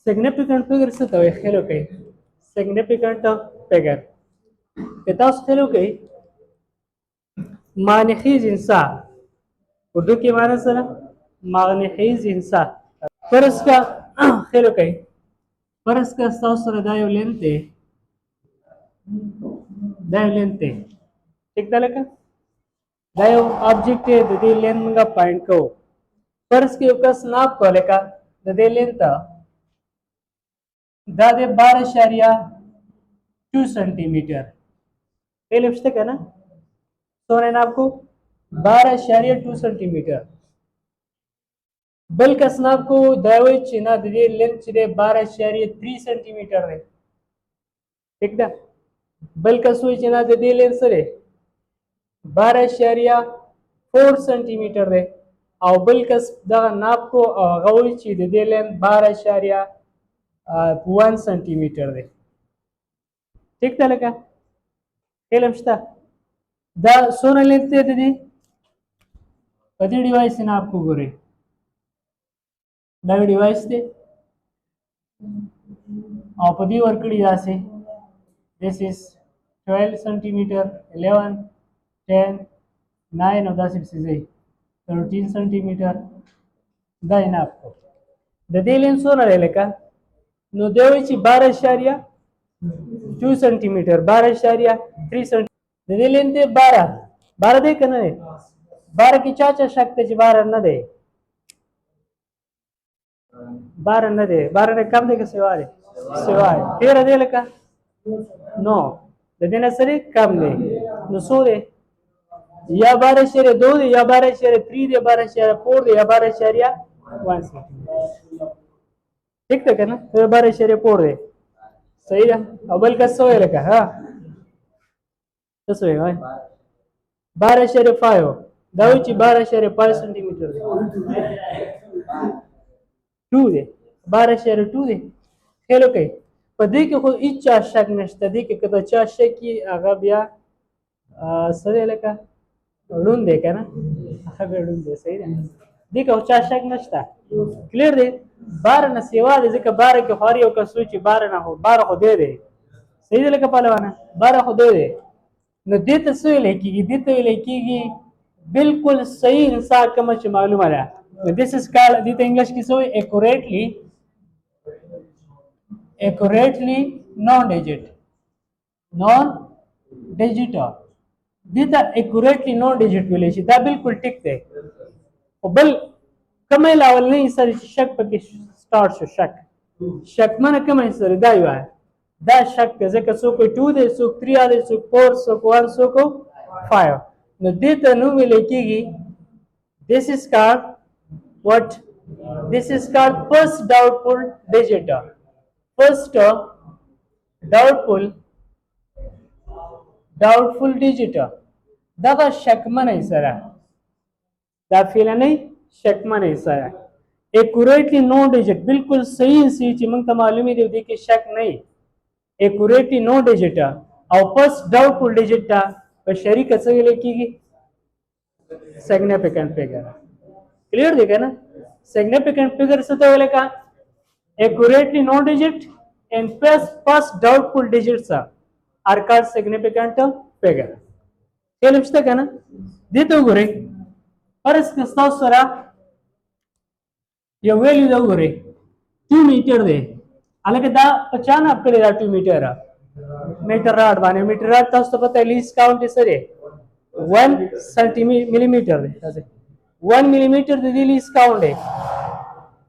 significant figure څه ته وایي خیال وکړئ significant figure که تاسو خیال وکړئ مانخیز انسان اردو کې معنی سره مانخیز انسان فرض کا خیال وکړئ فرض کا تاسو سره دا یو لینت دی دا یو لینت دی ٹھیک ده لکه دا یو آبجیکټ دی د دې لینت موږ پاینټ کوو فرض کې یو کس ناپ کو لکه د دې لینت دا د 12.2 سانتي میټر علم شته کنه څونه ناپ کو 12.2 سانتي میټر بل کس ناپ کو دا وایي چې نه د دې لینت چې دی 12.3 سانتي میټر دی ٹھیک ده بل کس وایي چې نه د دې لینت څه دی 12.4 سانتي میټر دی او بل کس دغه ناپ کو او هغه وایي چې د دې لینت 12.1 سانتي میټر دی ٹھیک ده لکه علم شته دا څونه لینت دی د دې په دې ډیوایس ناپ کو ګورئ دا ډیوایس دی او په دې ورکړی داسې this is 12 سانتي میټر 11 10 9 او داسې پسې 13 سانتي میټر دا یې ناپ کو د دې لینت څونه دی لکه نو دی وایي چې 12.2 سانتي میټر 12.3 سانتي د دې لینت دی 12 دی که نه دی 12 کې چا شک دی چې 12 نه دی 12 نه دی 12 نه کم دی که سوا دی سوا دی 13 دی لکه نو د دې نه څه دی کم دی نو څو دی یا 12.2 دی یا 12.3 دی 12.4 دی یا 12.1 سانتي میټر ٹھیک ده که نه 12.4 دی صحیح ده او بل کس څه وایي لکه ها څه وایي 12.5 دا وایي چې 12.5 سانتي میټر دی 2 دی 12.2 دی خیال وکړئ په دې کې خو هېڅ چا شک نشته دې کې که د چا شک وي هغه بیا څه دی لکه ړوند دی که نه هغه بیا ړوند دی صحیح ده دې کې خو چا شک نشته کلیر دی 12 نه سیوا دی ځکه 12 کې خو هر یو کس وایي چې 12 نه خو 12 خو دی دی صحیح دی لکه پهلوانه 12 خو دی دی نو دې ته څه ویلی کېږي دې ته ویلی کېږي بالکل صحیح انسان کومه چې معلومه ده نو this is called دې ته انګلیش کې څه وایي accurately non-digit دې ته accurately non-digit ویلی شي دا بالکل ټیک دی خو بل کومه لاولنۍ سره چې شک پکې سټارټ شو شکمنه کومه سره دا یو دا شک دی ځکه څوک 2 دی څوک 3 دی څوک 4 څوک 1 څوک 5 نو دې ته نو ویلی کېږي this is called what this is called first doubtful digit first doubtful digit دغه شکمنه سره دا فعلنۍ شکمنه سره accurately no digit بالکل صحیح سی چې موږ ته معلومې دی دې کې شک نه accurately no digit او first doubtful digit ته په شریکه څه ویل کېږي significant figure clear دی که نه significant figure څه ته ویل کا accurately no digit and first doubtful digits are called significant figure علم شته که نه دې ته وګورئ فرض که ستاسو سره یو ویلیو ده وګورئ 2 میټر دی هلکه دا په چا ناپ کړی دا 2 میټر میټر راډ باندې میټر راډ تاسو ته پته لیست کاونټ یې څه دی 1 سانتي ملي میټر دی 1 ملي میټر د دې لیست کاونټ دی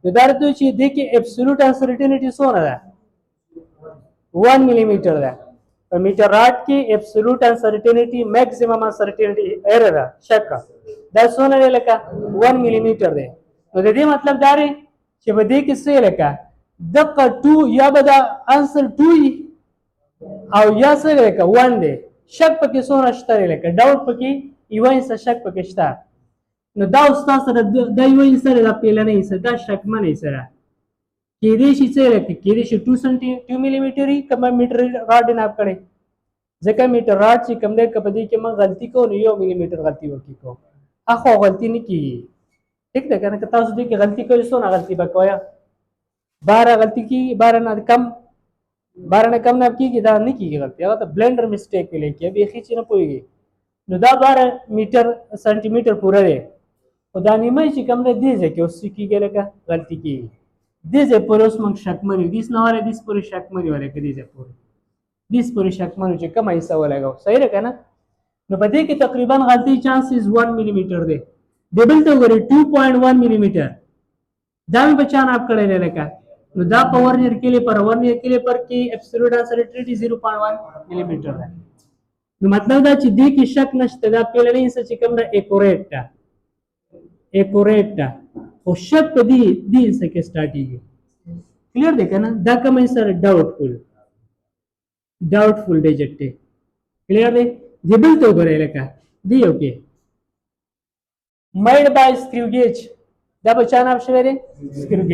نو دا راته چې دې کې ابسولوټ انسرټینټي څونه ده 1 ملي میټر ده په میټر راډ کې ابسولوټ انسرټینټي میکسیمم انسرټینټي ایرر ده شک دا څونه دی لکه 1 ملي میټر دی نو د دې مطلب دا دی چې په دې کې څه لکه دقه 2 یا به دا انسر 2 او یا څه لکه 1 دی شک پکې څونه شته لکه ډاوټ پکې یو انس شک پکې شته نو دا استاد سره د یو انس سره د پیلنې سره دا شکمنې سره کېدې شي څه لکه کېدې شي 2 ملي میټر کم میټر راډ نه کړي ځکه میټر راډ چې کم دی کپدې کې ما غلطي کو نو 1 ملي میټر غلطي وکړي کو اخو غلطي نه کیږي ٹھیک ده کنه که تاسو دې کې غلطي کوئ څونه غلطي وکوي 12 غلطी की 12 نه کم 12 نه کم نه کیږي دا نه کیږي غلطي هغه ته بلندر میسټیک ویل کی به خې چې نه پويږي نو دا 12 میټر سانتي میټر پوره دی خدا نیمه چې کم نه دی ځکه اوس کیږي لکه غلطي کیږي دې ځې پر اوس موږ شک منو دیس نه وره دیس پر شک منو وره کدي ځې پر دیس پر شک منو چې کومه حصہ ولګاو صحیح ده کنه نو په دې کې تقریبا غلطي چانسز 1 ملي میټر دی ډبل ته وګورئ 2.1 ملي میټر دا به بچان اپ کړی لکه نو دا په ورنیر کلیپر کې ابسولوټ انسرټیټي 0.1 ملي میټر ده نو مطلب دا چې دې کې شک نشته دا پیلنې څه چې کوم دا اکوریټ ده او شک په دې څه کې سٹارټيږي کلیر ده کنه دا کوم سره ډاوټفول ډیجټ دی کلیر دی دې بل ته وګورئ لکه دی اوکې made by screw gauge دا بچان اپ شوی دی screw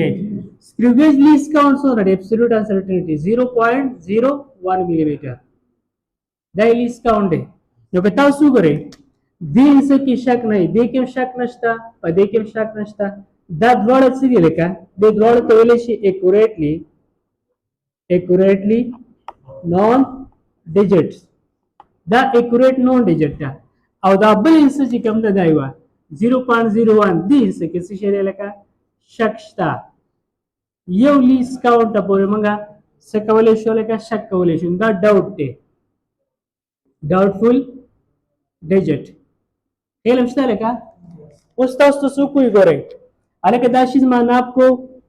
gauge least count so that absolute uncertainty 0.01 millimeter دا least count دی نو که تاسو وګورئ دې څه کې شک نه دی کې شک نشته په دې کې شک نشته دا دواړه څه دی لکه د دواړه ته ویل شي accurately non digits دا accurate non digit ده او دا بل څه چې کوم ده دایوا 0.01 دې څه کې څه شری لکه شک شته یو لیست کاونټ پورې مونږه څه کولای شو لکه شک کولای شو دا ډاوټ دی ډاوټفول ډیجټ علم شته لکه اوس تاسو څه کوی ګورئ الکه دا شی ما ناپ کو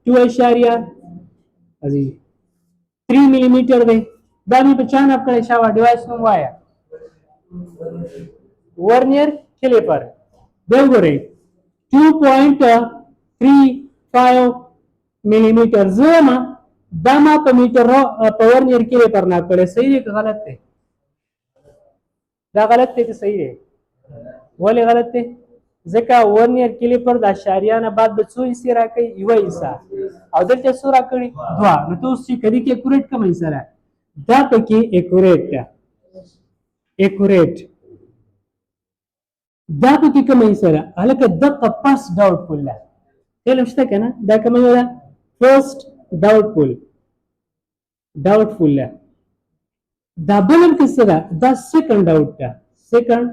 2.3 ملي میټر دی دا می په چان اپ کړی شاوه ډیوایس نوم وایا ورنیر کلیپر دا وګورئ 2.35 ملي میټر زما دا ما په میټر په ورنیر کلیپر نه کړی صحیح دی که غلط دی دا غلط دی که صحیح دی ولې غلط دی ځکه ورنیر کلیپر د اشاریه نه بعد به څو حصې راکوي یوه حصه او دلته څو راکړي دوه نو ته اوس چې کدي کې اکوریټ کوم حصه ده دا پکې اکوریټ دا پکې کوم حصه ده هلکه دقه پس ډاوټفول ده علم شته که نه دا کومه ده فرست ډاوټفول ده دا بل هم څه ده دا سیکنډ ډاوټ ده سیکنډ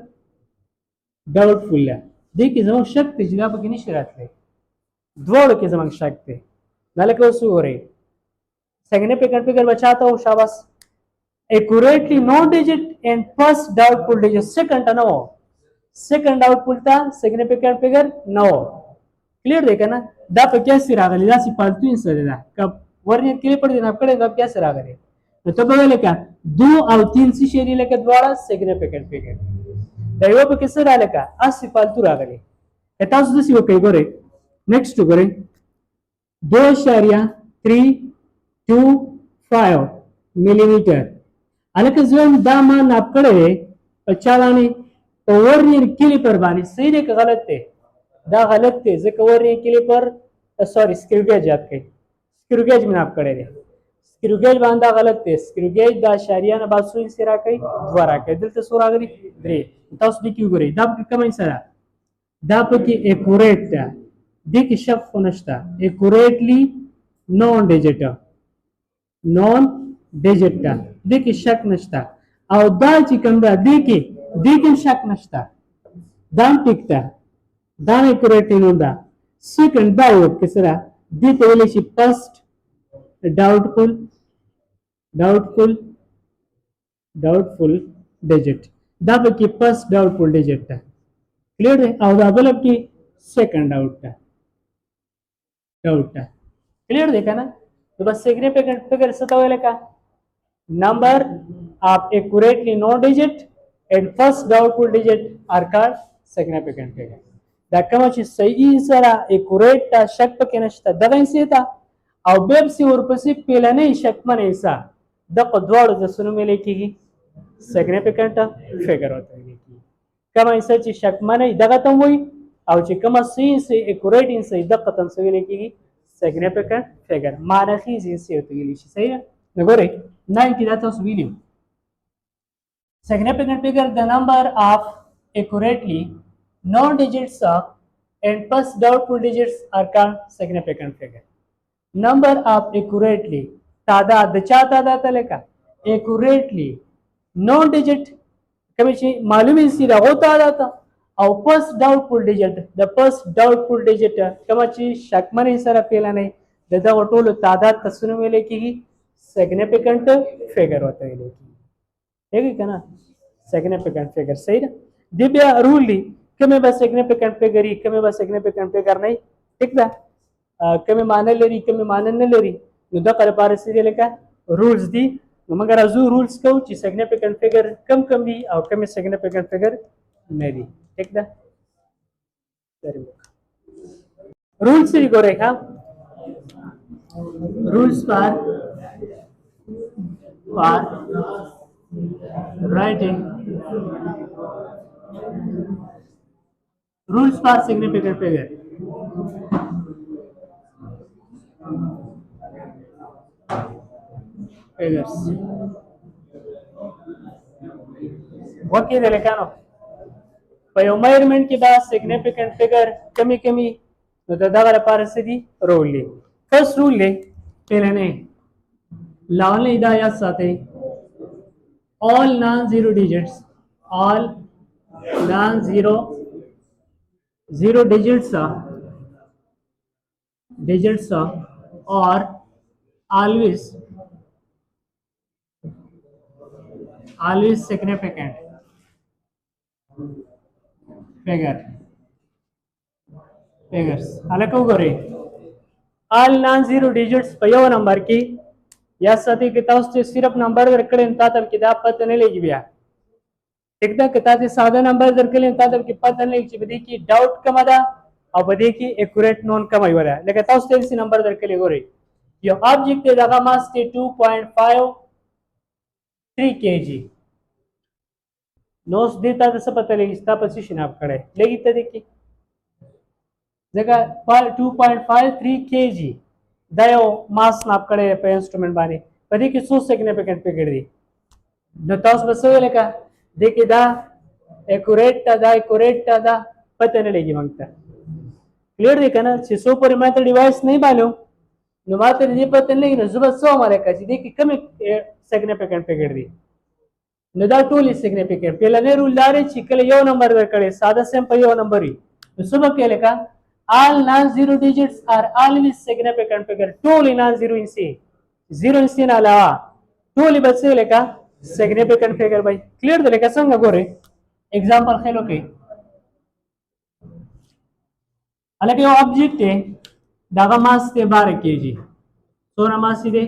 ډاوټفول ده دې کې زموږ شک دی چې دا پکې نشي راتلی دواړو کې زموږ شک دی دا لکه اوس وګورئ significant figure بچاته हो शाबाश accurately no digit and first doubtful digit second no second doubtful था significant figure no clear देखा ना दा पे क्या सिरा गली दा सी फालतू इंसर दा कब वर्नियर के लिए पड़ देना पड़े दा क्या सिरा गली तो तब बगल क्या 2 और 3 सी शेरी लेके द्वारा significant figure दा यो पे किस डाले का अस फालतू रा गली एता सुध सी वो कई गोरे नेक्स्ट गोरे 2.35 मिलीमीटर अलग ज़ोन दामा नाप करे पचालाने वर्नियर कैलिपर बानी सही ने गलत है दा गलत है ज़िक्र vernier caliper sorry screw gauge याद करें स्क्रू गेज में नाप करे स्क्रू गेज बांधा गलत है स्क्रू गेज दा शारिया ना बात सुई सिरा कई द्वारा कई दिल ते सोरा गरी द्रे ताउस दी क्यों करे दाब की कमाई सरा दाब की एक्यूरेट दा दी की शक होनस्ता एक्यूरेटली नॉन डिजिट दा दी की शक नस्ता और दा ची कम दा दी की शक नस्ता दाम टिकता दाम एक्यूरेट नो दा सेकंड दा वो किसरा दी तो वाले शी फर्स्ट डाउटफुल डिजिट दा की फर्स्ट डाउटफुल डिजिट दा क्लियर है और दा मतलब की सेकंड डाउट दा क्लियर देखा ना तो बस सिग्निफिकेंट फिगर सता हुआ का number of accurately known digit and first doubtful digit are called significant figure دا کوم چې صحیح سره accurate تا شک پکې نشته دغه حصے ته او به سي ورپسې پیلنې شک منې حصہ د قدوړو د سونو ملي کیږي significant figure وته کیږي کوم حصہ چې شک منې دغه ته وای او چې کوم صحیح سي accurate حصہ دغه ته سوي کیږي significant figure معنی حصہ وته کیږي صحیح نګورئ 90 that was video. Significant figure the number of accurately known digits and first doubtful digits are called significant figure. number of accurately तादाद चा तादाद लेका accurately non digit कमी ची मालूम इसी रहो तादाद और first doubtful digit the first doubtful digit कमाची शक मने सरा पेला नहीं दादा वटोलो तादाद तस्वीर में लेकी significant figure होता है लेकी है क्या ना significant figure सही ना दिव्या रूल ली कमे बस significant figure ही कमे बस significant figure नहीं ठीक ना कमी माने ले रही कमी माने न ले रही नुदा कर पारे से लेका रूल्स दी मगर अजू रूल्स को ची सिग्निफिकेंट फिगर कम कम दी और कम सिग्निफिकेंट फिगर नहीं दी ठीक ना रूल्स ही को रेखा rules for writing rules for significant figure figures वकील लेकानो पे मेजरमेंट के बाद सिग्निफिकेंट फिगर कमी कमी तो दादा पार से दी रूल ले फर्स्ट रूल ले पहले ने लावन ले इदा याद साथे all non-zero digits all non-zero zero digits are always significant figures अलग को करे all non-zero digits पयो नंबर की या साथी किताब से सिर्फ नंबर रखले इंता तब किताब पता नहीं लेगी बिया ठीक था किताब से सादा नंबर रखले इंता तब की पता नहीं लेगी बदी की डाउट कम आदा और बदी की एक्यूरेट नोन कम आई वाला लेकिन ताऊ से नंबर रखले गोरे यो ऑब्जेक्ट है जगह मास के 2.53 kg नोस देता तसं पता लेगी इसका पोजीशन आप खड़े लेगी तो देखिए जगह 2.53 kg दयो मास नाप खड़े पे इंस्ट्रूमेंट बाने पदी की सो सिग्निफिकेंट पे गिर दी न तास बसो लेका देखिए दा एक्यूरेट दा पता नहीं लेगी मांगता क्लियर देखा ना 600 पर मैं तो डिवाइस नहीं बालो न मात्र ये पता नहीं न जुबा सो हमारे का जी देखिए कम सिग्निफिकेंट पे गिर दी नदा टूल सिग्निफिकेंट पहले ने रूल दारे चिकले यो नंबर कड़े सादा सिंपल यो नंबर ही तो सुबह के लेका all non-zero digits are always significant figure tool non-zero in C zero in C ना अलावा टूल बच्चे लेका significant figure भाई क्लियर तो लेका संग गोरे एग्जांपल खेलो के अलग यो ऑब्जेक्ट है दागा मास ते 12 kg सोना मास दे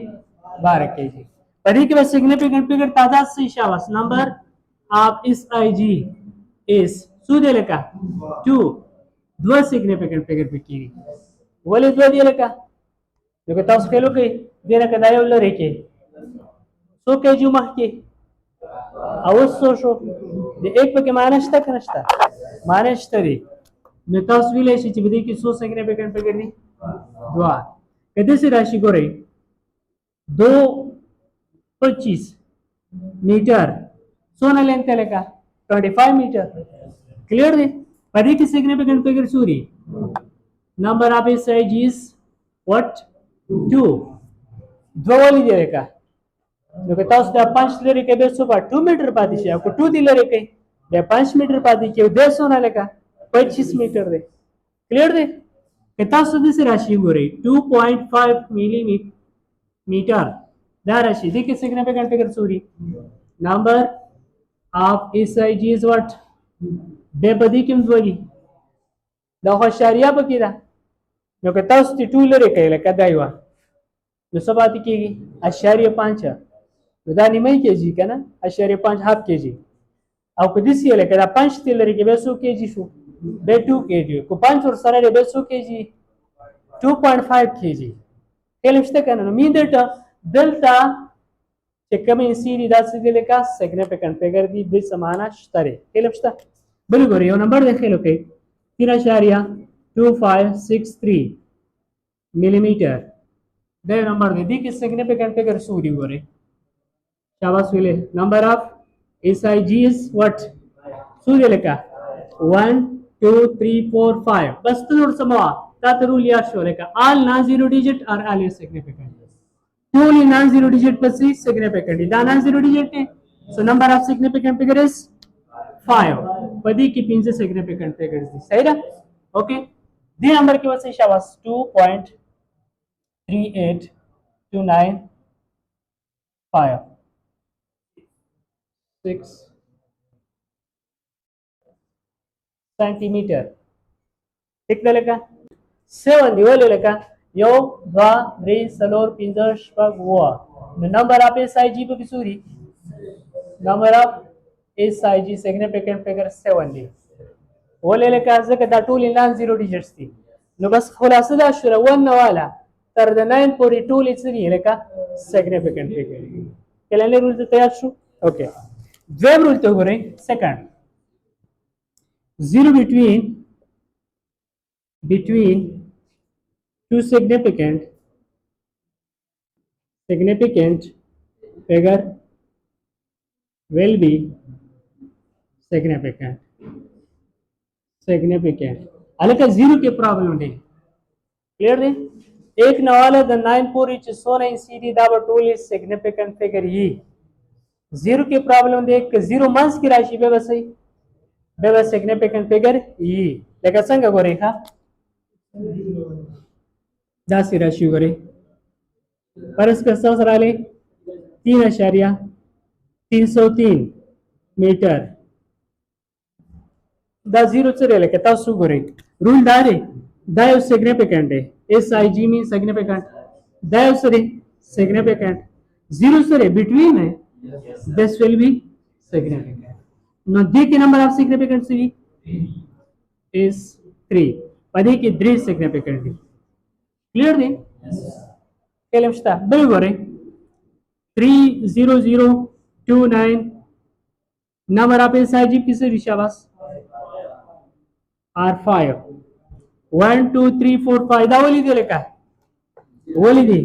12 kg परी के सिग्निफिकेंट फिगर तादाद से शाबाश नंबर ऑफ इस आईजी इज सुदे लेका 2 दो सिग्निफिकेंट फिगर पे की बोले दो दिए लेका देखो तास खेलो के देना का दायो ल रेके सो के जुमा के अवश्य शो दे एक पे के मानस्ता कनस्ता मानस्तरी ने तास विले शी चिबदी की सो सिग्निफिकेंट फिगर दी दुआ कदे से राशि को रे 2.25 मीटर सोना लेंथ लेका 25 मीटर क्लियर दे पदी की significant figure Suri number of इस साइज इज व्हाट 2 दो वाली दे रेका जो के तास दा 5 ले रेके 2 मीटर पादी से आपको 2 दिले रेके बे 5 मीटर पादी के 200 ना लेका 25 मीटर दे क्लियर दे के तास से राशि हो रही 2.5 मिलीमीटर दा राशि देखिए significant figure Suri number of इस साइज इज व्हाट बेबदी किम जोगी दा होशियारिया बकीदा जो के तास ती 2 ले रेके लेका दाईवा जो सब आती की अशारिया 5 दानी मई केजी का ना अशारिया 5 हाफ केजी अब कुछ ये लेकर 5 तिलरी के 200 केजी शो बे 2 केजी को 5 और सारे 200 केजी 2.5 केजी केलमस्ते kana no mideta delta che come insiri da sigile का significant figure di bi samana shtare केलमस्ता बोलो गोरे यो नंबर देखे लो के 3.2563 मिलीमीटर दे नंबर दे दी कि सिग्निफिकेंट फिगर सूरी गोरे शाबाश विले number of SIG is what सूर्य लेका 1 2 3 4 5 बस तो नोट समवा that rule याद शो लेका all non-zero digit are always significant. Two only non-zero digit plus is significant. The non-zero digit है, so number of significant figure is 5. पदी की पिन से significant figures दी, सही ना? Okay. The number की वजह से शाबाश 2.38295 6 centimeter. ठीक ना लेका? 7 दिवाले लेका यो 2 3 4 5 6 the number of SIG पे किसूरी number of SIG significant figure 7 दी वो ले लेका ज़का दा टूल इन non-zero digits थी नो बस खुलासा दा शुरा 1 नवाला तर द 9.2 लिखरी लेका significant figure केलाने रूल तो तैयार शु ओके वेब रूल तो हो रहे सेकंड 0 between two significant figure will be significant अलग का 0 के प्रॉब्लम दे क्लियर दे एक नवाला द 9.4 so 9 CD दाबर टूल इज सिग्निफिकेंट फिगर ये 0 के प्रॉब्लम दे 0 मंस की राशि पे बस सिग्निफिकेंट फिगर ये लेका संग को रेखा जासी राशि करे परस्पर सहस्राले 3.303 मीटर दा 0 से लेके तब सु करे रूल दारे दायो सिग्निफिकेंट है SIG मीन सिग्निफिकेंट दायो से सिग्निफिकेंट 0 से बिटवीन है this will be significant know the के नंबर ऑफ सिग्निफिकेंट is 3 पदे की 3 सिग्निफिकेंट क्लियर दी केलम स्टा बिल गोरे 30029 नंबर ऑफ SIG किसे विशावास R5 1 2 3 4 5 दा वली दे लेका वली दी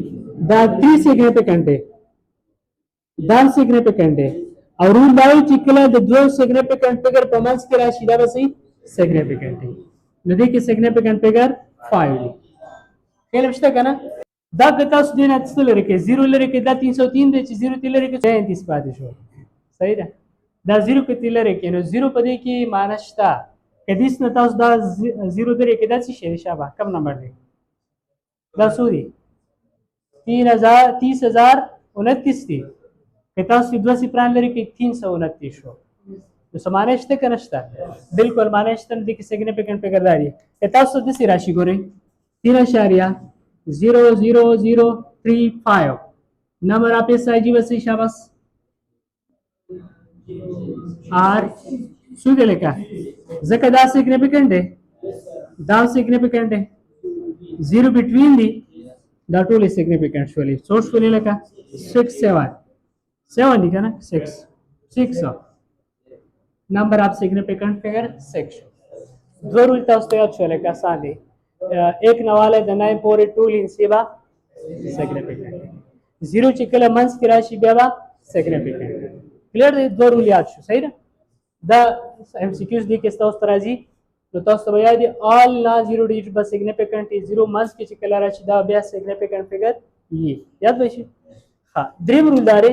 दा 3 सिग्निफिकेंट है दा सिग्निफिकेंट है और रूल दाई चिकला द दो सिग्निफिकेंट फिगर पमंस के राशि दा बस सिग्निफिकेंट है नदी की सिग्निफिकेंट फिगर 5 केलम स्टा कना दा गता सुदिन अत्सुल रेके 0 लेके दा 303 दे 0 तिले रेके 33 बात शो सही दा दा 0 के तिले रेके नो 0 पदे की मानसता कदिस न तास दा 0 दे रेके दा सी शाबा कम नंबर दे दा सूरी 30029 थी कता सिद्ध सी प्राण लेके 329 हो तो समानेश ते कनस्ता बिल्कुल मानेश तन दी सिग्निफिकेंट फिगर दारी कता सुद सी राशि गोरे 3.00035 नंबर ऑफ SIG बस शाबाश R सुदे लेका जका दा सिग्निफिकेंट है 0 बिटवीन दी दा tool is significant Sholay source fully लेका 6 7 दिखा ना 6 नंबर ऑफ सिग्निफिकेंट फिगर 6 दो रूल तास्ते अच्छे लेका सादे एक नवाले द 9.2 इन सेवा सिग्निफिकेंट 0 चिकला मंस की राशि बेवा सिग्निफिकेंट क्लियर दो रूल याद शो सही ना द MCQs दी के तौर तराजी तो तौर बया दी ऑल non-zero digit बस सिग्निफिकेंट 0 मंस की चिकला राशि दा बेया सिग्निफिकेंट फिगर ये याद वैसे हां ड्रीम रूल दारे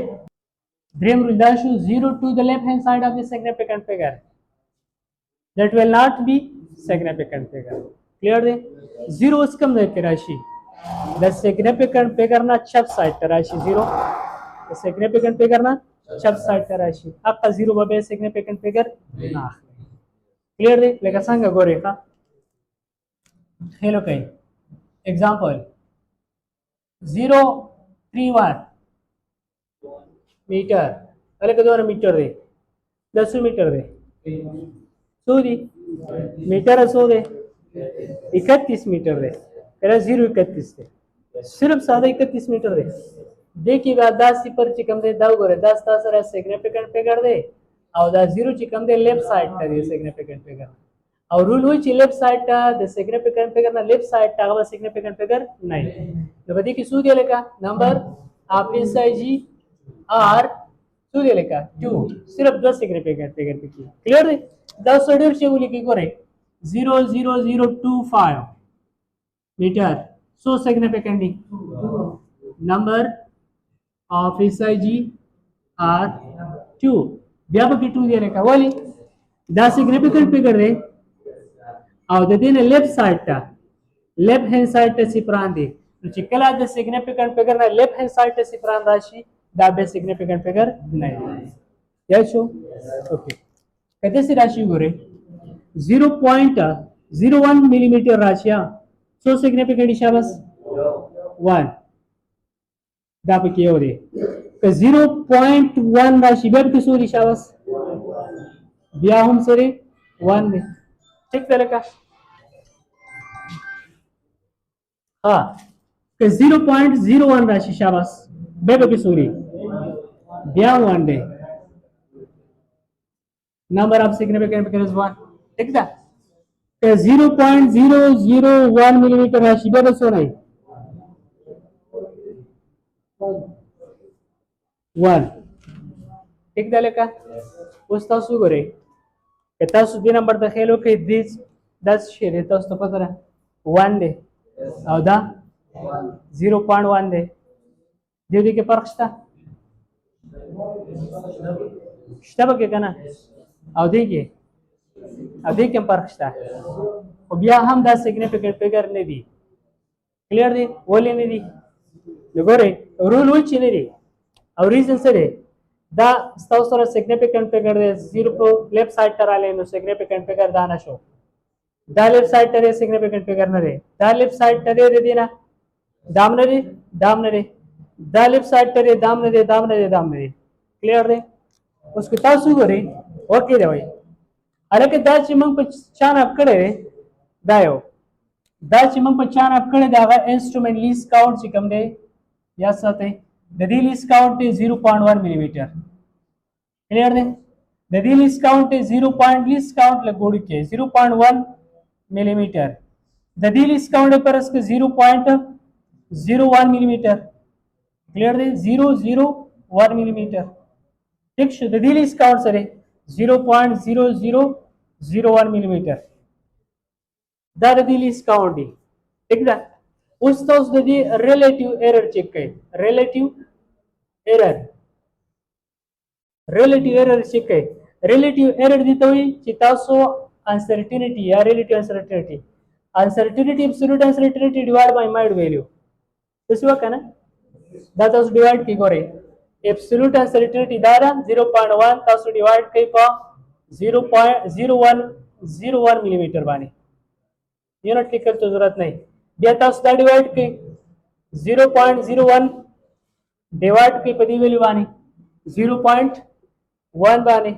शो 0 to the left hand side of the significant figure that will not be significant figure clear दे 0 उसकम दे के राशि the significant figure ना छप साइड का राशि 0 the significant figure ना छप साइड का राशि आपका 0 बबे significant figure ना clear दे लेका संग गोरे का हेलो कहीं एग्जांपल 031 मीटर अलग दो मीटर दे 10 मीटर दे सूदी मीटर सो दे 31 मीटर दे तेरा 0.31 दे सिर्फ सादा 31 मीटर दे देखिए बात 10 पर चिकम दे दाव करे 10 10 सिग्निफिकेंट फिगर दे और दा 0 चिकम दे लेफ्ट साइड का दे सिग्निफिकेंट फिगर और रूल हुई लेफ्ट साइड का द सिग्निफिकेंट फिगर ना लेफ्ट साइड का वो सिग्निफिकेंट फिगर नहीं तो बदी की सूदी लेका नंबर आप SIG R सूदी लेका 2 सिर्फ 2 सिग्निफिकेंट फिगर पे क्लियर है 10 से डेढ़ से बोली की करे 00025 meter. So significantly, number of SIG are 2. Bia bagi 2 dia reka wali. The significant figure re. Au the din left side ta. Left hand side ta sipran di. Chikala the significant figure na left hand side ta sipran rashi. The be significant figure nahi. Yes, show. Okay. कहते से राशि गोरे 0.01 मिलीमीटर राशिया सो सिग्निफिकेंट शाबाश 1 दाप के हो रे 0.1 राशि बेब के सोरी शाबाश बिया हम सरे 1 में ठीक तरह का हाँ 0.01 राशि शाबाश बेब के सोरी बिया 1 day number of significant figures 1 ठीक है 0.001 मिलीमीटर राशि बेब सोना 1 ठीक है लेका उस तासु गोरे के तासु दिन नंबर द खेलो के दिस 10 शेर तासु तो पता है 1 दे और दा 0.1 दे दे के फर्क está बके कना और देखिए फर्क está अब या हम दा सिग्निफिकेंट फिगर ने दी क्लियर दी बोले ने दी गोरे रूल व्हिच ने दी और रीजन से रे दा स्टाउसर सिग्निफिकेंट फिगर दे 0 को लेफ्ट साइड टर आले नो सिग्निफिकेंट फिगर दाना शो दा लेफ्ट साइड टर सिग्निफिकेंट फिगर न रे दा लेफ्ट साइड टर रे देना दाम न रे दा लेफ्ट साइड टर दाम न रे क्लियर रे उसके तासु गोरे ओके रे भाई अरे के दा चिमंग पचान अपकड़े दायो दा चिमंग पचान अपकड़े दागा इंस्ट्रूमेंट लीस्ट काउंट चिकम दे या साथे the least count is 0.1 millimeter clear de the least count is 0. least count लगोड़ी के 0.1 millimeter the least count पर इसके 0.01 millimeter clear de 0.01 millimeter ठीक है the least count सरे 0.0001 millimeter the least count दी ठीक है उस तो उस दी relative error चेक करें relative error चेक करें relative error दी तो ही चितासो uncertainty या relative uncertainty absolute uncertainty divided by mild value तो सिवा क्या ना that was divide की करे absolute uncertainty दारा 0.1 तासो divide कई पा 0.01 मिलीमीटर बानी यूनिट लिखकर तो जरूरत नहीं बिया सुधा डिवाइड की 0.01 डिवाइड की पदी वैल्यू बानी 0.1 बानी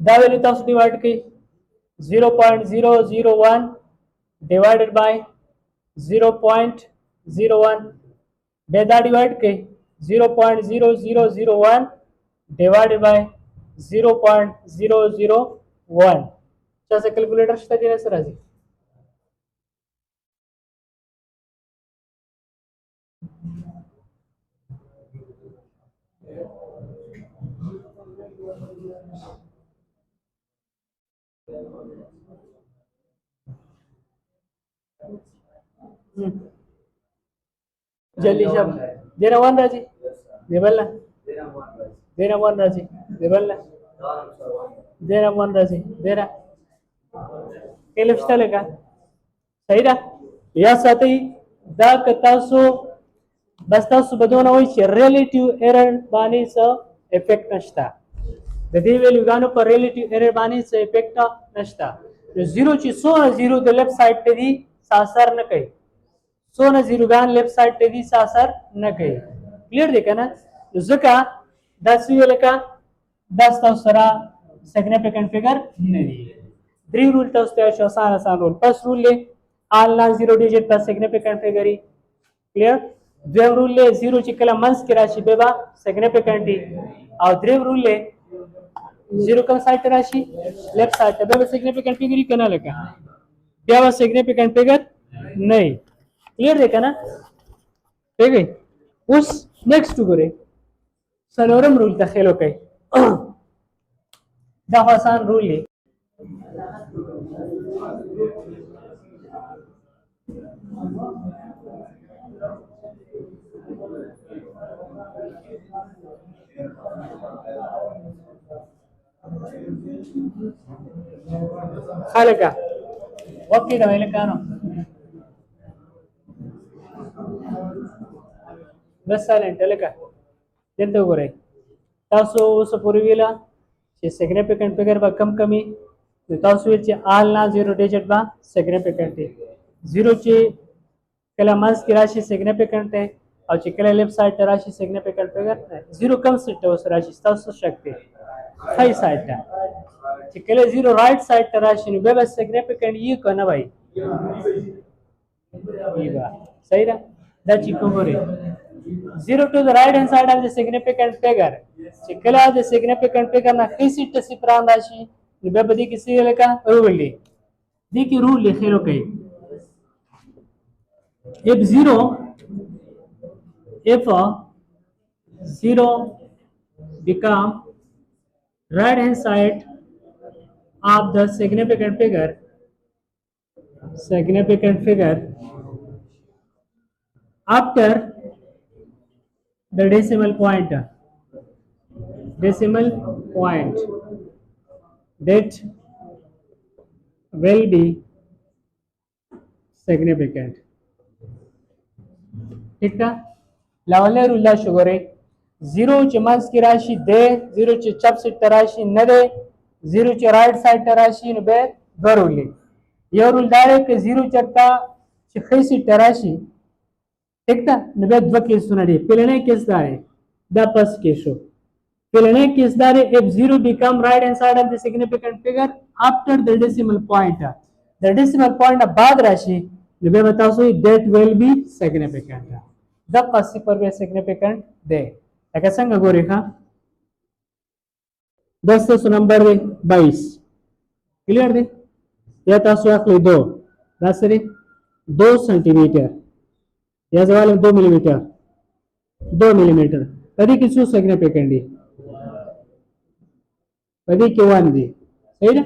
दा वैल्यू तास डिवाइड की 0.001 डिवाइडेड बाय 0.01 बेदा डिवाइड की 0.0001 डिवाइडेड बाय 0.001 से कैलकुलेटर से देने सर राजी जल्दी शब देना वन राजी देवल ना देना वन राजी देवल ना देना वन राजी देना केलिफ्स चलेगा सही ना या साथ ही दा कतासो बस्तासो बदोना हुई relative error बानी से इफेक्ट नष्टा दे वैल्यू गानो पर relative error बानी से इफेक्ट नष्टा जीरो ची so zero the left side पे दी सासर न कही सो न जीरो गान लेफ्ट साइड पे दी सासर न कही क्लियर देखा ना जुका 10 वाले का 10 तो सरा सिग्निफिकेंट फिगर नहीं थ्री रूल तो उसते आसान रूल फर्स्ट रूल ले ऑनलाइन जीरो डिजिट पर सिग्निफिकेंट फिगर ही क्लियर द्विम रूल ले जीरो चिकला मंस की राशि बेबा सिग्निफिकेंट ही और द्विम रूल ले जीरो का साइड राशि लेफ्ट साइड बेबा सिग्निफिकेंट फिगर ही करना लगा बेबा सिग्निफिकेंट फिगर नहीं क्लियर देखा ना ठीक है उस नेक्स्ट करे सलोरम रूल का खेलो के आसान रूल ले خالقه وقت ده ویل کانو بس سایلنٹ لکه دلته وګورئ تاسو اوس پورې ویله چې سیګنیفیکنٹ فګر به کم کمی نو تاسو ویل چې آل نه زیرو ډیجټ به سیګنیفیکنٹ دی زیرو چې کله منځ کې راشي سیګنیفیکنٹ دی او چې کله لیفټ سایډ ته راشي سیګنیفیکنٹ فګر زیرو کم سیټ ته اوس راشي تاسو شک دی هاي سایډ ته چې کله زیرو رائټ سایډ ته راشي نو بیا به سیګنیفیکنٹ یې که نه وای یې به صحیح ده دا چې وګورئ 0 to the right hand side of the significant figure چې کله د significant figure نه هیڅ تصفران راشي نو بیا به دې کې څه لکه رول دی دې کې رول لیکلو کوي if 0 become right hand side of the significant figure after the decimal point that will be significant ठीक है लावले रुला शुगरे 0 چې منځ کې راشي د 0 چې چپ سیټ راشي نه ده 0 چې رائټ سایډ ته راشي نو به ضروري یو رول دا دی چې 0 چرتا چې خې سیټ راشي ٹھیک ده نو به دوه کیسونه دي پلنې کیس دا دی دا پس کې شو پلنې کیس دا دی if 0 become right hand side of the significant figure after the decimal point the decimal point بعد راشي نو به تاسو that will be significant د قصې پر به significant دی لکه څنګه ګورئ ښه 10 نمبر دی 22 کلیئر دی یا تاسو اخلي 2 دا سره 2 سانتي میټر या सवाल 2 मिलीमीटर पदी की څو सिग्निफिकेंट دی पदी کې 1 دی صحیح ده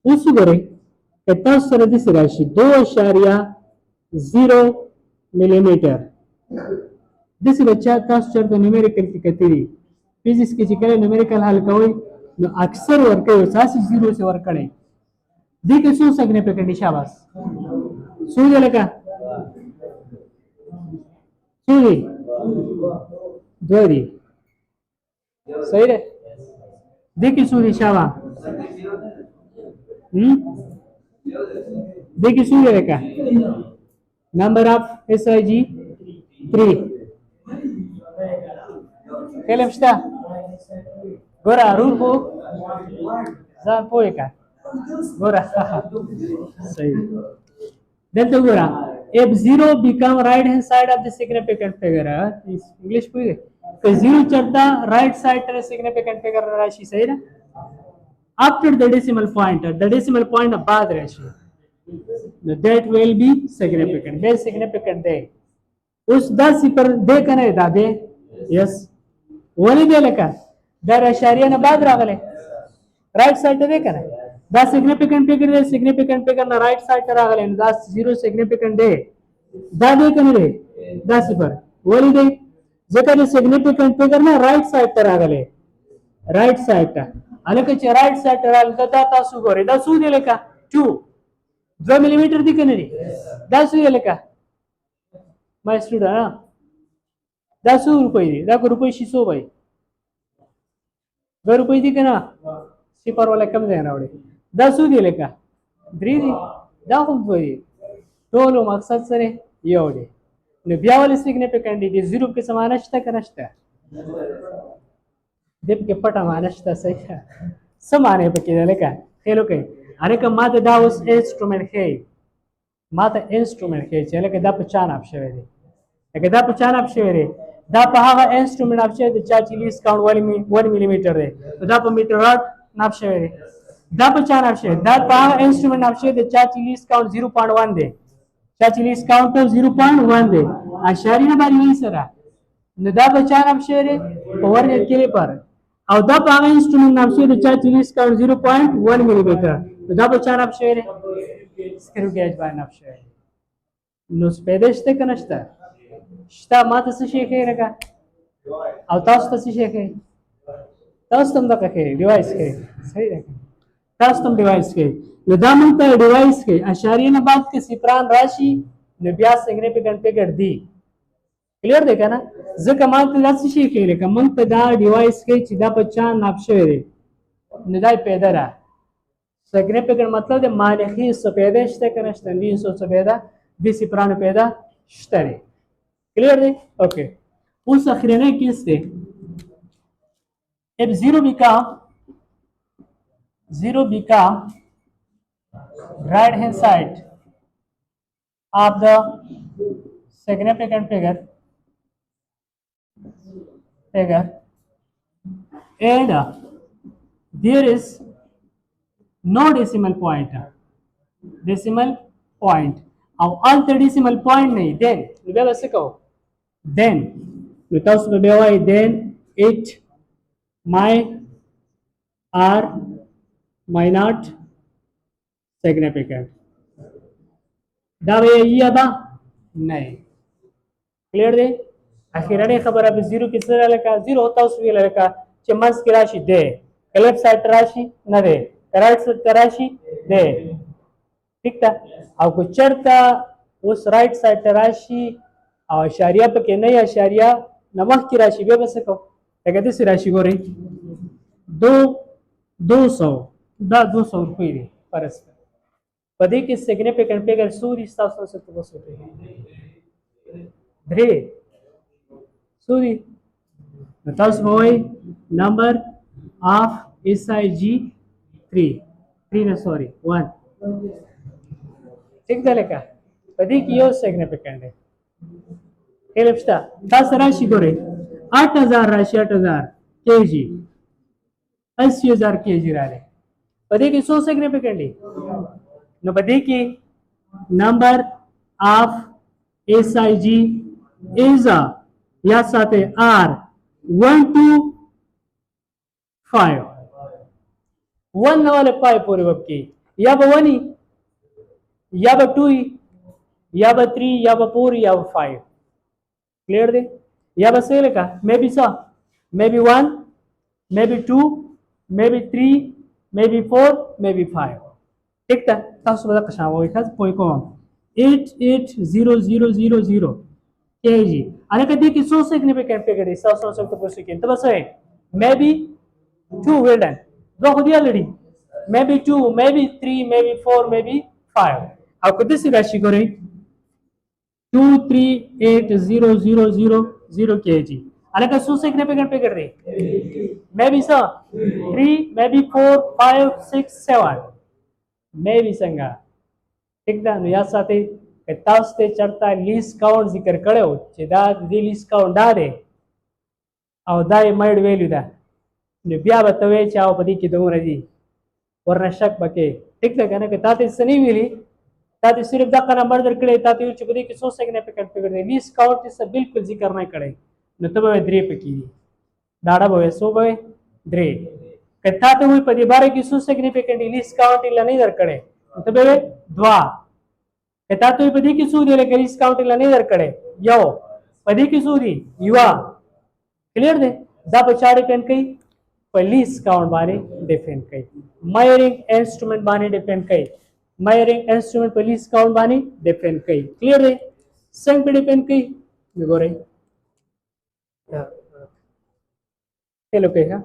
اوس وګورئ کته سره د راشي 2.0 मिलीमीटर دغه بچا تاسو چرته نومریکل کې کتلی فزیکس کې چې کله نومریکل حل کوي نو اکثر ورکه اساسي 0 سے ورکړي دي کې څو सिग्निफिकेंट شاباش څو لکه سوري دوری صحیح ہے دیکھیں سوری شاوا دیکھیں سوری رکھا نمبر آف ایس آئی جی 3 کلم شتا گورا رول کو زان پوئے کا گورا صحیح دلتا گورا if 0 become right hand side of the significant figure is english pui ke 0 chata right side ter significant figure rashi sahi na after the decimal point baad rashi that will be significant be significant day us 10 par de kane da de yes wali de leka dar ashariya na baad ragale right side de kane دا significant figure دی significant figure نه right side ته راغلی نو دا 0 significant دی دا دی کنه دی دا صفر ولی دی ځکه د significant figure نه right side ته راغلی right side ته الکه چې right side ته راغلی دا تاسو ګورئ دا څو دی لکه 2 ملي دی کنه دی دا څو دی لکه ما سټوډنټ دا څو روپۍ دی دا روپۍ شي څو وای 2 روپۍ دی کنه صفر ولا کم ځای راوړي دا څو دی لکه 3 دی دا هم 2 دی ټول مقصد سره یو دی نو بیا ول سیګنیفیکانټ دی 0 کې سمانه شته کنه شته دې کې پټه مانه شته صحیح سمانه پکې لکه خېلو کوي هرکه ماته دا اوس انسټرومنت هي ماته انسټرومنت هي چې لکه دا په چان اپ شوی دی لکه دا په چان اپ شوی دی دا په هغه انسټرومنت اپ شوی دی چې لیس کاونټ 1 ملي دی دا په میټر راټ ناپ شوی دی دا په چان اپ شوی دا په هغه انسټرومنت اپ شوی دی چې لیس کاونټ 0.1 دی چې لیس کاونټ 0.1 دی اشاریه باندې وی سره نو دا په چان اپ شوی دی په ورنیټ کې پر او دا په هغه انسټرومنت اپ شوی دی چې لیس کاونټ 0.1 ملي دا په چان اپ شوی دی سکرو گیج باندې اپ شوی نو پیدائش ته کنه شته شته ماته څه شي کوي لکه او تاسو ته څه شي کوي تاسو هم دغه کوي ډیوایس کوي صحیح ده تاسو هم ډیوایس کوي نو دا موږ ته ډیوایس کوي اشاریه نه بعد کې صفران راشي نو بیا سیګنیفیکنٹ فیګر دی کلیر دی کنه ځکه ماته لاس شي کوي لکه موږ ته دا ډیوایس کوي چې دا په چا ناپ شوی دی نو دا پیدا را سیګنیفیکنٹ مطلب د مانخي څه پیدا شته کنه شته دي څه پیدا دي صفران پیدا شته کلیر دی اوکے اوس اخرنه کیس دی if 0 become right hand side of the significant figure and there is no decimal point او alter decimal point नहीं then बे बस कहो then without बे वाई then it might not significant دا به یا با نه کلیر دی اخیرا خبره به زیرو کې سره لکه زیرو ہوتا اوس ویل لکه چې منس کې راشي دی کلیپ سایت راشي نه دی رائټ سایت راشي دی ٹھیک ده او کو چرته اوس رائټ سایت راشي او اشاریه پکې نه اشاریه نمخ کې راشي به بس کو هغه دې راشي ګوري 200 دا 200 روپۍ دی فرض پدې کې سیګنیفیکنٹ فیګر سوري تاسو سره څه وسوته درې سوري تاسو وایي نمبر اف اس آی جی 3 نه سوري 1 ٹھیک ده لکه پدې کې یو سیګنیفیکنٹ دی کلیپستا تاسو راشي ګوري 8000 راشي 8000 کېجی 80000 کېجی راځي پدې کې څو سیګنیفیکنٹ دی نو پدې کې نمبر اف اس آی جی از یا ساته ار 1 to 5 1 वाले 5 पूरे वक्त की या ब 1 या ब 2 या ब 3 या ब 4 या ब 5 क्लियर दे या बस ये लिखा may be 1 may be 2 may be 3 may be 4 may be 5 ठीक था تاسو به تاسو وایي تاسو پوي کوم 88000 kg انا کدی کې سو سیګنیفیکنٹ فیګر دی تاسو څه ته پوښتنه کوي ته بس مې بي 2 ویل ډن زه خو دی الریډي مې بي 2 مې بي 3 مې بي 4 مې بي 5 او کدی سي راشي ګورئ 238000 kg انا که سو سیګنیفیکنٹ فیګر دی مې بي 3 مې بي 4 5 6 7 مې بي څنګه ٹھیک ده نو یا ساتي که تاسو ته چرته لیست کاونټ ذکر کړو چې دا د لیست کاونټ دا دی او دا یې مېډ ویلیو ده نو بیا به ته وایې چې او په دې کې دومره دي ورنه شک پکې ٹھیک ده که نه که تا ته څه نه ویلي تا ته صرف دغه نمبر درکړی تا ته ویل چې په دې کې څو سیګنیفیکنټ فیګر دی لیست کاونټ یې بالکل ذکر نه کړی نو ته به وایې 3 پکې دي داړه به وایې څو به وایې 3 که تا ته وایي په دې باره کې څو سیګنیفیکنټ لیست کاونټ یې نه درکړی نو ته به وایې 2 کته ته په دې کې څو دی لکه ریس کاونټ نه درکړې یو په دې کې څو دی یو کلیر دی دا په چا ډیپند کوي په لیست کاونټ باندې ډیپند کوي میئرینګ انسټرومنټ باندې ډیپند کوي میئرینګ انسټرومنټ په لیست کاونټ باندې ډیپند کوي کلیر دی څنګه په ډیپند کوي وګورئ چلو کې ها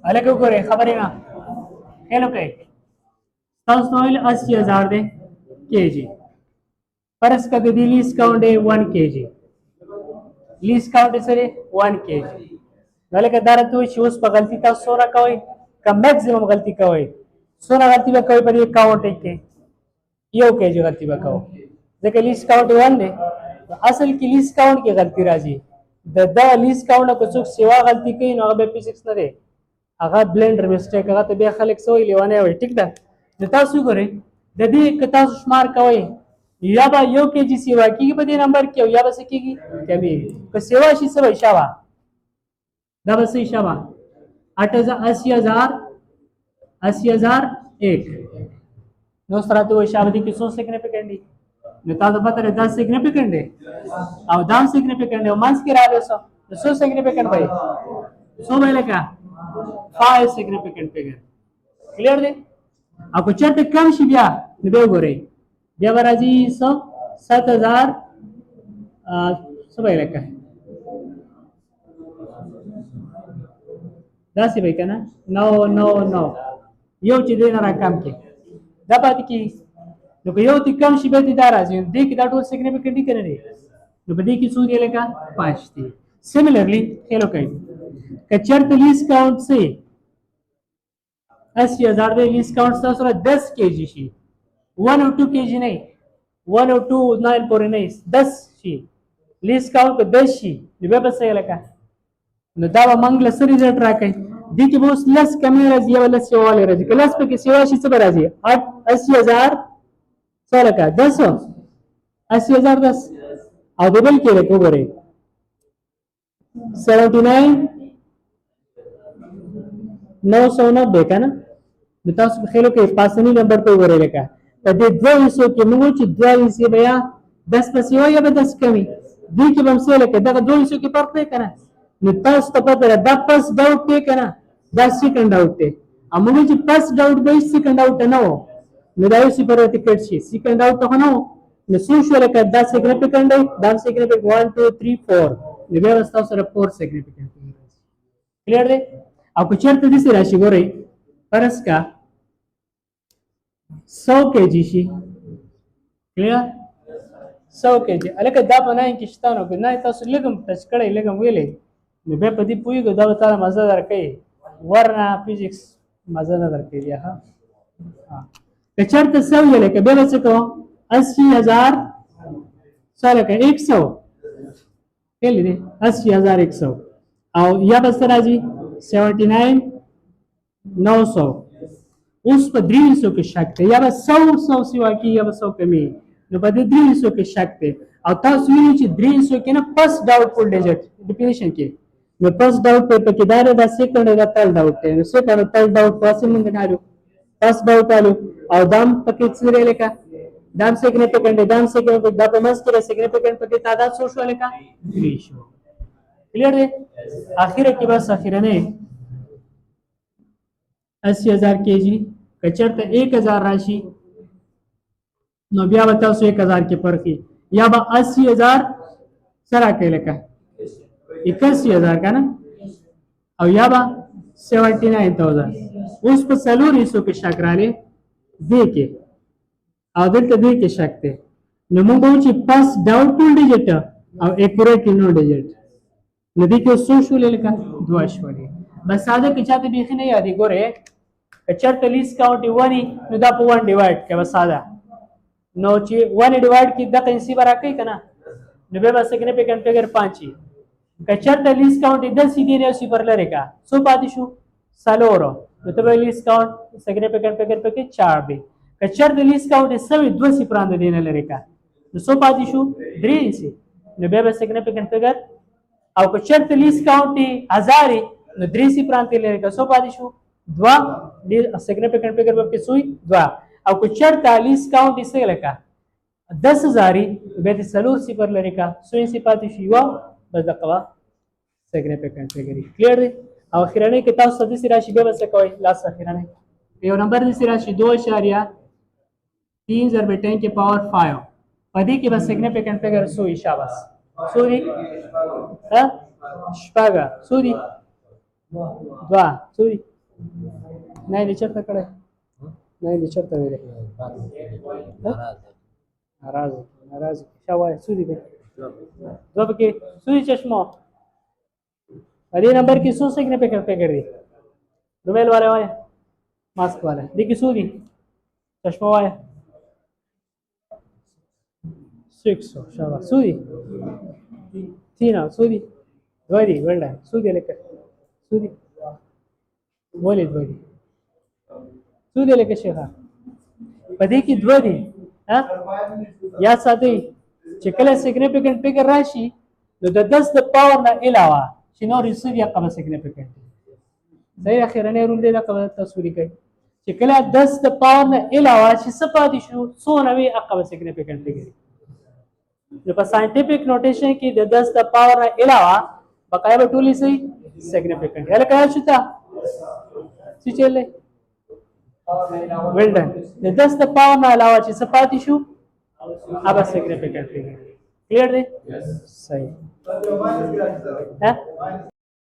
अलग करे खबर है ना हेलो के तस्वीर 80000 दे केजी परस का दी लीस्ट काउंट है 1 केजी लीस्ट काउंट है सर 1 केजी वाले का दार तो शूज पर गलती था सोना कोई का मैक्सिमम गलती का होई सोना गलती में कोई पर ये काउंट है के यो केजी गलती में कहो देखो लीस्ट काउंट 1 दे असल की लीस्ट काउंट की गलती राजी द लीस्ट काउंट को चुक सेवा गलती कहीं ना बे फिजिक्स न दे هغه بلندر میسټیک هغه ته بیا خلک سوې لیوانه وي ټیک ده نو تاسو ګورئ د دې که تاسو شمار کوئ یا به یو کېجي سیوا کېږي په دې نمبر کې او یا به څه کېږي کمیږي که سیوا شي څه به شوه دا به څه شوه 80,001 نو سره ته وایي شابه دي کې څو سیګنیفیکنټ دي نو تا ته پته لري دا سیګنیفیکنټ دی او دا هم سیګنیفیکنټ دی او منځ کې راغلی څه نو څو سیګنیفیکنټ وایي څو به لکه 5 سیګنیفیکنټ فیګر کلیر دی او که چېرته کم شي بیا نو بیا وګورئ بیا به راځي 7,000 څه به لکه داسې به که نه 999 یو چې دی نه راکم کې دا پاتې کېږي نو که یو تی کم شي بیا دې دا راځي نو دې کې دا ټول سیګنیفیکنټ دي که نه دی نو په دې کې څو دی لکه 5 دی سیملرلی خیال وکړئ که چېرته لیست کاؤنټ سي 80,000 دی لیست کاؤنټ ستاسو سره 10 kg شي 1 او 2 kg نه 1 او 2 9 پورې نه 10 شي لیست کاؤنټ که 10 شي نو بیا به څه لکه نو دا به موږ له څه رزلټ راکوي دې کې به اوس لس کمې راځي یا به لس یووالی راځي که لس پکې سیوا شي څه به راځي 80,000 څه لکه 10 80,010 او د بل کې لکه وګورئ 79 990 که نه نو تاسو په خیال وکړئ پاسني نمبر ته وګورئ لکه په دې دوه حصو کې موږ وایو چې دوه حصې به یا 10 پسې وایي یا به 10 کمي دې کې به هم څه لکه دغه دوه حصو کې فرق دی که نه نو تاسو ته پته ده دا فسټ ډاوټ دی که نه دا سیکنډ ډاوټ دی او موږ چې فسټ ډاوټ به سیکنډ ډاوټ نه و نو دا یو صفر ورته کټ شي سیکنډ ډاوټ ته خو نه و نو څو شو لکه دا سیګنیفیکنټ دی دا هم سیګنیفیکنټ 1 2 3 4 نو بیا به ستاسو سره 4 سیګنیفیکنټ کلیر دی او که چېرته داسې راشي ګورئ فرض کا 100 kg شي کلیر 100 kg هلکه دا په 9 کې شته نو که نه تاسو لږ هم ټچ کړی لږ هم ویلی نو بیا په دې پوهېږو دا به تا ته مزه درکوي ورنه فزیکس مزه نه درکوي بیا ښه که چېرته 100 وي لکه بیا به څه کوو 80,000 څه لکه 100 کلی دی 80,100 او یا به څه راځي 79,900 اوس په 300 کې شک دی یا به 100 سیوا کېږي یا به 100 کمېږي نو په دې 300 کې شک دی او تاسو وینئ چې 300 کې نه فسټ ډاوټ فول ډیجټ ډیفینیشن کې نو فسټ ډاوټ پکې دا دی دا سیکنډ دا تھرډ ډاوټ دی نو سیکنډ او تھرډ ډاوټ واسه موږ نالو فسټ ډاوټ آلو او دام پکې څه دی لکه دام سیګنیفیکنټ دی دام سیګنیفیکنټ دا په منځ کې سیګنیفیکنټ پکې تعداد څو شو لکه 3 شو کلیر دی اخره کې بس اخرنه 80,000 kg که چېرته 1,000 راشي نو بیا به تاسو 1,000 کې فرقي یا به 80,000 سره کې لکه 81,000 که نه او یا به 79,000 اوس په څلور حصو کې شک رالی دې کې او دلته دې کې شک دی نو موږ وایو چې فسټ ډاوټفول ډیجټ او اکورېټ نو ډیجټ نو دې کې څو شولې لکه 2 شولې بس ساده که چاته بیخي نه یادې ګورې که چېرته لیست کاؤنټ یې 1 نو دا په 1 ډیوایډ کړه بس ساده نو چې 1 ډیوایډ کړي دغه انسي به راکوي که نه نو بیا به سیګنیفیکنټ فیګر 5 وي که چېرته لیست کاؤنټ یې 10 دی نه یو صفر لرې کړه څو پاتې شو څلورو نو ته به لیست کاؤنټ سیګنیفیکنټ فیګر پکې 4 دی که چېرته لیست کاؤنټ یې 2 صفران د دې نه لرې کړه نو څو پاتې شو 3 انسي نو بیا به سیګنیفیکنټ فیګر او که چېرته لیست کاؤنټ یې 1000 نو 3 صفران ته لرې کړه څو پاتې شو 2 سیګنیفیکنټ فیګر به پکې څوی 2 او که چېرته لیست کاؤنټ یې څه لکه 10,000 بیا دې 4 صفر لرې کړه څو انسي پاتې شو یوه بس دغه سیګنیفیکنټ فیګر کلیر دی او اخرنۍ کې تاسو داسې راشي بیا به څه کوئ لاس اخرنۍ یو نمبر داسې راشي 2.3 ضرب 10 کې پاور 5 په دې کې به سیګنیفیکنټ فیګر څو وي شاباس څو دي شپږه څو دي 2 څو دي نه دې چېرته کړی نه دې چېرته ویلی ناراض ښه وایه څو دي دوه پکې څو دي چشمو په دې نمبر کې څو سیګنیفیکنټ فیګر دي رومیل والا وایه ماسک والا دې کې څو دي چشمه وایه 600 شاباس څو دي 3 څو دي 2 دي ولډه څو دي لکه څو دي ولې 2 دي څو دي لکه شیخه په دې کې 2 دي یا ساتئ چې کله سیګنیفیکنټ فیګر راشي نو د 10 د پاور نه علاوه چې نو ریسیو یا کبه سیګنیفیکانټ صحیح اخیرنی رول دی دا کبه تاسو لیکئ چې کله 10 د پاور نه علاوه چې څه پاتې شو څونه وي هغه سیګنیفیکانټ لګي نو په ساينټیفیک نوټیشن کې د 10 د پاور نه علاوه بقایا به ټولې سي سیګنیفیکانټ هله کله شته چې چلے ویل ډن د 10 د پاور نه علاوه چې څه پاتې شو هغه سیګنیفیکانټ لګي کلیئر دی صحیح